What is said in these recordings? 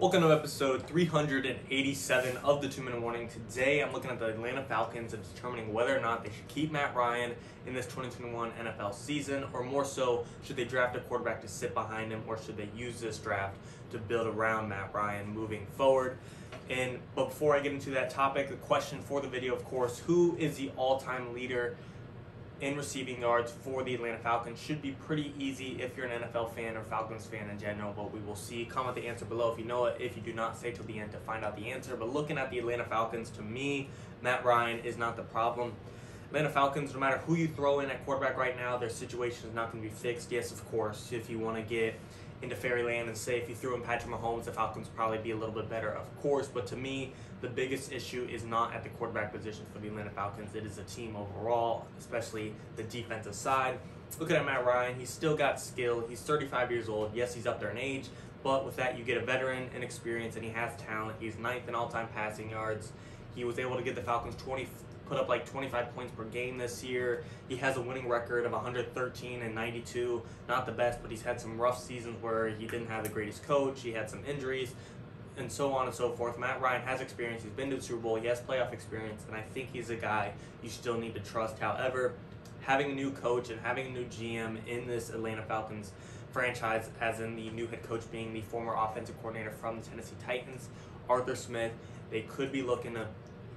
Welcome to episode 387 of the 2-Minute Warning. Today I'm looking at the Atlanta Falcons and determining whether or not they should keep Matt Ryan in this 2021 NFL season, or more so, should they draft a quarterback to sit behind him, or should they use this draft to build around Matt Ryan moving forward. But before I get into that topic, the question for the video, of course, who is the all-time leader in receiving yards for the Atlanta Falcons? Should be pretty easy if you're an NFL fan or Falcons fan in general, but we will see. Comment the answer below if you know it. If you do not, stay till the end to find out the answer. But looking at the Atlanta Falcons, to me, Matt Ryan is not the problem. Atlanta Falcons, no matter who you throw in at quarterback right now, their situation is not going to be fixed. Yes, of course, if you want to get into fairyland and say if you threw in Patrick Mahomes, the Falcons would probably be a little bit better, of course. But to me, the biggest issue is not at the quarterback position for the Atlanta Falcons. It is a team overall, especially the defensive side. Looking at Matt Ryan, he's still got skill. He's 35 years old. Yes, he's up there in age, but with that, you get a veteran and experience, and he has talent. He's 9th in all-time passing yards. He was able to get the Falcons put up like 25 points per game this year. He has a winning record of 113 and 92. Not the best, but he's had some rough seasons where he didn't have the greatest coach. He had some injuries, and so on and so forth. Matt Ryan has experience. He's been to the Super Bowl. He has playoff experience, and I think he's a guy you still need to trust. However, having a new coach and having a new GM in this Atlanta Falcons franchise, as in the new head coach being the former offensive coordinator from the Tennessee Titans, Arthur Smith, they could be looking to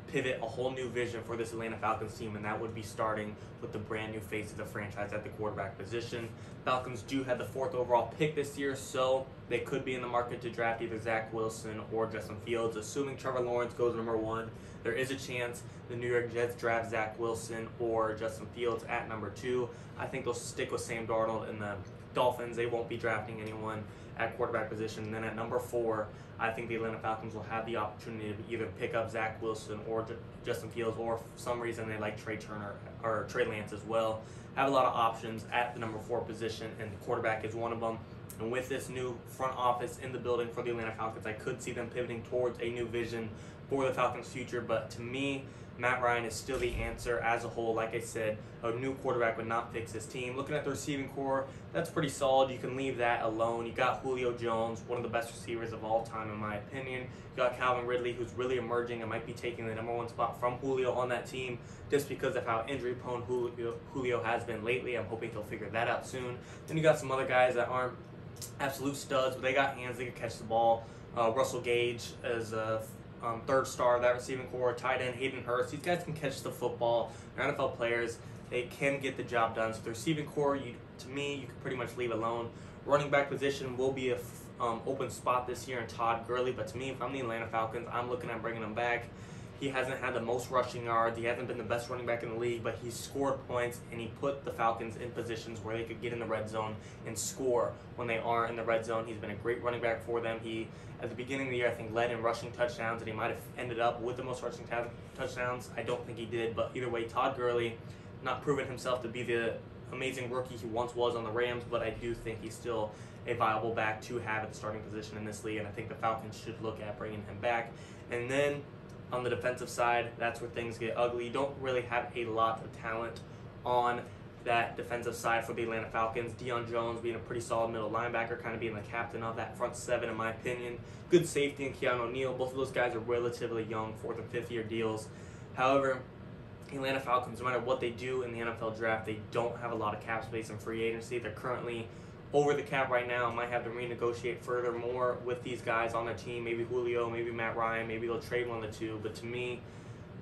pivot a whole new vision for this Atlanta Falcons team, and that would be starting with the brand new face of the franchise at the quarterback position. Falcons do have the 4th overall pick this year, so they could be in the market to draft either Zach Wilson or Justin Fields. Assuming Trevor Lawrence goes number 1, there is a chance the New York Jets draft Zach Wilson or Justin Fields at number 2. I think they'll stick with Sam Darnold, and the Dolphins, they won't be drafting anyone at quarterback position. And then at number 4, I think the Atlanta Falcons will have the opportunity to either pick up Zach Wilson or Justin Fields, or for some reason they like Trey Turner or Trey Lance as well. Have a lot of options at the number 4 position, and the quarterback is one of them. And with this new front office in the building for the Atlanta Falcons, I could see them pivoting towards a new vision for the Falcons' future. But to me, Matt Ryan is still the answer as a whole. Like I said, a new quarterback would not fix this team. Looking at the receiving core, that's pretty solid. You can leave that alone. You got Julio Jones, one of the best receivers of all time in my opinion. You got Calvin Ridley, who's really emerging and might be taking the number 1 spot from Julio on that team just because of how injury-prone Julio has been lately. I'm hoping he'll figure that out soon. Then you got some other guys that aren't absolute studs, but they got hands, they can catch the ball. Russell Gage as a 3rd star of that receiving core, tight end Hayden Hurst. These guys can catch the football. They're NFL players. They can get the job done. So the receiving core, to me, you can pretty much leave alone. Running back position will be a open spot this year in Todd Gurley, but to me, if I'm the Atlanta Falcons, I'm looking at bringing him back. He hasn't had the most rushing yards. He hasn't been the best running back in the league, but he's scored points, and he put the Falcons in positions where they could get in the red zone and score when they are in the red zone. He's been a great running back for them. He, at the beginning of the year, I think led in rushing touchdowns, and he might have ended up with the most rushing touchdowns. I don't think he did, but either way, Todd Gurley, not proven himself to be the amazing rookie he once was on the Rams, but I do think he's still a viable back to have at the starting position in this league, and I think the Falcons should look at bringing him back. And then on the defensive side, that's where things get ugly. You don't really have a lot of talent on that defensive side for the Atlanta Falcons. Deion Jones being a pretty solid middle linebacker, kind of being the captain of that front 7 in my opinion. Good safety in Keanu O'Neal. Both of those guys are relatively young, 4th and 5th year deals. However, the Atlanta Falcons, no matter what they do in the NFL draft, they don't have a lot of cap space in free agency. They're currently over the cap right now. Might have to renegotiate furthermore with these guys on their team. Maybe Julio, maybe Matt Ryan, maybe they'll trade one of the two. But to me,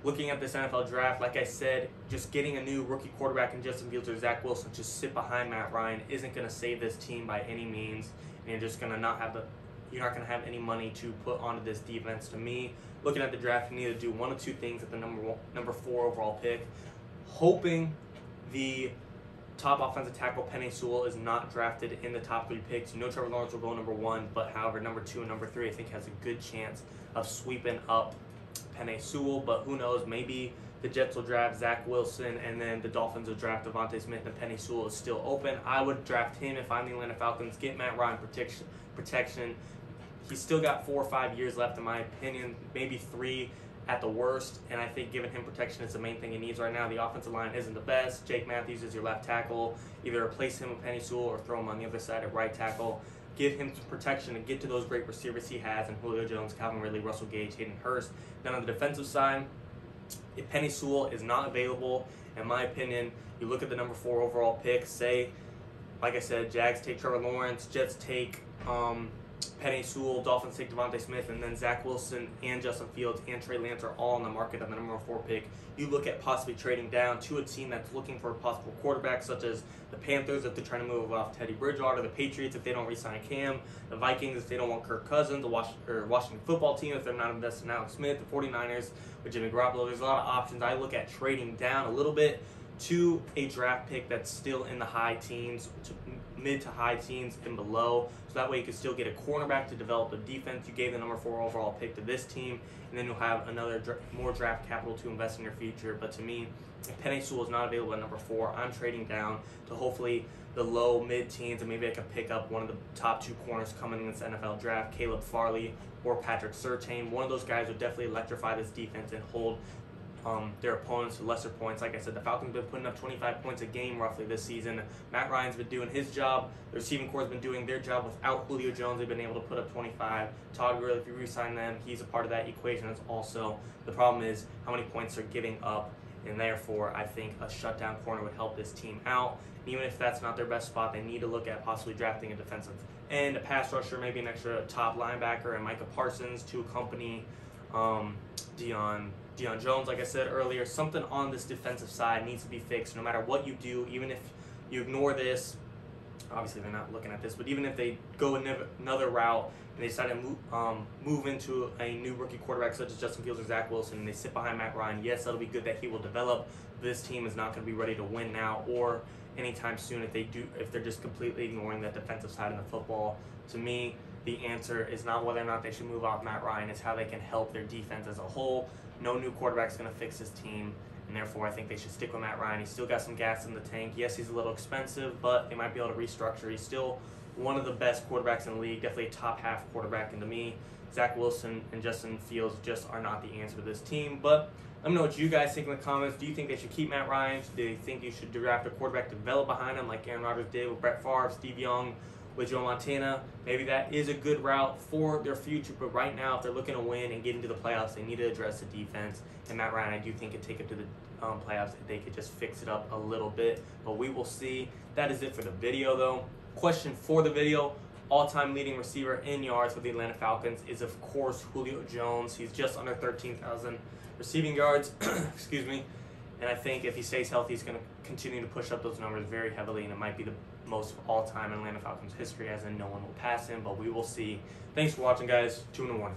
looking at this NFL draft, like I said, just getting a new rookie quarterback in Justin Fields or Zach Wilson just sit behind Matt Ryan isn't going to save this team by any means. And you're just going to you're not going to have any money to put onto this defense. To me, looking at the draft, you need to do one of 2 things at the number 4 overall pick, hoping the top offensive tackle Penei Sewell is not drafted in the top 3 picks. You know Trevor Lawrence will go number 1, but however, number 2 and number 3 I think has a good chance of sweeping up Penei Sewell, but who knows, maybe the Jets will draft Zach Wilson, and then the Dolphins will draft Devontae Smith, and Penei Sewell is still open. I would draft him if I'm the Atlanta Falcons. Get Matt Ryan protection. He's still got 4 or 5 years left in my opinion, maybe 3 at the worst, and I think giving him protection is the main thing he needs right now. The offensive line isn't the best. Jake Matthews is your left tackle. Either replace him with Penei Sewell or throw him on the other side at right tackle. give him some protection and get to those great receivers he has in Julio Jones, Calvin Ridley, Russell Gage, Hayden Hurst. Then on the defensive side, if Penei Sewell is not available, in my opinion, you look at the number 4 overall pick, say, like I said, Jags take Trevor Lawrence, Jets take Penei Sewell, Dolphins take Devontae Smith, and then Zach Wilson and Justin Fields and Trey Lance are all on the market on the number 4 pick. You look at possibly trading down to a team that's looking for a possible quarterback, such as the Panthers if they're trying to move off Teddy Bridgewater, the Patriots if they don't re-sign Cam, the Vikings if they don't want Kirk Cousins, the Washington football team if they're not investing in Alex Smith, the 49ers with Jimmy Garoppolo. There's a lot of options. I look at trading down a little bit to a draft pick that's still in the high teens, to mid to high teens and below, so that way you can still get a cornerback to develop the defense. You gave the number 4 overall pick to this team, and then you'll have another more draft capital to invest in your future. But to me, if Penei Sewell is not available at number 4, I'm trading down to hopefully the low mid teens, and maybe I can pick up one of the top 2 corners coming in this NFL draft, Caleb Farley or Patrick Surtain. One of those guys would definitely electrify this defense and hold their opponents to lesser points. Like I said, the Falcons have been putting up 25 points a game roughly this season. Matt Ryan's been doing his job. The receiving corps has been doing their job. Without Julio Jones, they've been able to put up 25. Todd Gurley, if you re-sign them, he's a part of that equation as also. The problem is how many points they're giving up, and therefore I think a shutdown corner would help this team out. And even if that's not their best spot, they need to look at possibly drafting a defensive end, a pass rusher, maybe an extra top linebacker, and Micah Parsons to accompany Deion Jones, like I said earlier. Something on this defensive side needs to be fixed no matter what you do. Even if you ignore this, obviously they're not looking at this, but even if they go another route and they decide to move into a new rookie quarterback such as Justin Fields or Zach Wilson, and they sit behind Matt Ryan, yes, that'll be good that he will develop. This team is not going to be ready to win now or anytime soon if they're just completely ignoring that defensive side of the football. To me, the answer is not whether or not they should move off Matt Ryan, it's how they can help their defense as a whole. No new quarterback's going to fix this team, and therefore I think they should stick with Matt Ryan. He's still got some gas in the tank. Yes, he's a little expensive, but they might be able to restructure. He's still one of the best quarterbacks in the league, definitely a top half quarterback. And to me, Zach Wilson and Justin Fields just are not the answer to this team. But let me know what you guys think in the comments. Do you think they should keep Matt Ryan? Do you think you should draft a quarterback to develop behind him like Aaron Rodgers did with Brett Favre, Steve Young, with Joe Montana? Maybe that is a good route for their future, but right now, if they're looking to win and get into the playoffs, they need to address the defense. And Matt Ryan, I do think, could take it to the playoffs if they could just fix it up a little bit, but we will see. That is it for the video, though. Question for the video: all-time leading receiver in yards for the Atlanta Falcons is, of course, Julio Jones. He's just under 13,000 receiving yards. Excuse me. And I think if he stays healthy, he's going to continue to push up those numbers very heavily, and it might be the most of all time in Atlanta Falcons history, as in no one will pass him, but we will see. Thanks for watching, guys. 2-1.